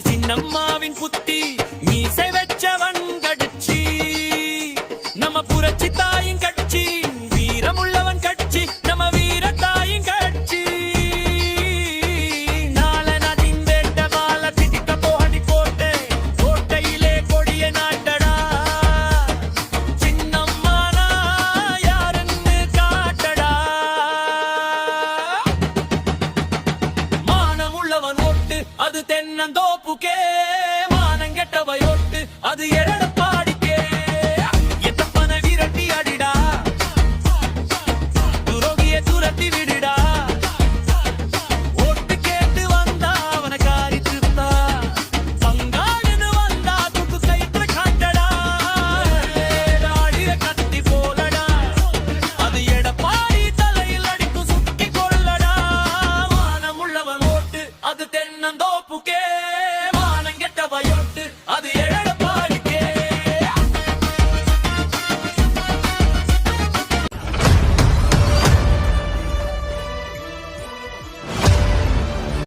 சின்னம்மாவின் புத்தி மீசை வெச்சவன் கட்சி நம்ம புரட்சி தாயின் கட்சி வீரமுள்ளவன் கட்சி நம்ம வீர தாயின் கட்சி நாளனதின் வேட்ட வாழ பிடிக்க போடி போட்டு கோட்டையிலே கொடிய நாட்டடா சின்னம்மானா யாருன்னு காட்டடா மானமுள்ளவன் ஓட்டு அது தென்னந்தோப்புக்கே மானங்கெட்டவையோட்டு அது எடப்பாடிக்கே எத்தப்பன விரட்டி அடிடா துரோகிய துரத்தி விடுடா ஓட்டு கேட்டு வந்தா அவனை காரித்துத்தா பங்காளன்னு வந்தா துக்கு கைத்துல காட்டடா ஆடிய கத்தி போலடா அது எடப்பாடி தலையில் அடிக்கும் சுக்கி கொள்ளடா மானமுள்ளவன் ஓட்டு அது தென்னந்தோப்புக்கே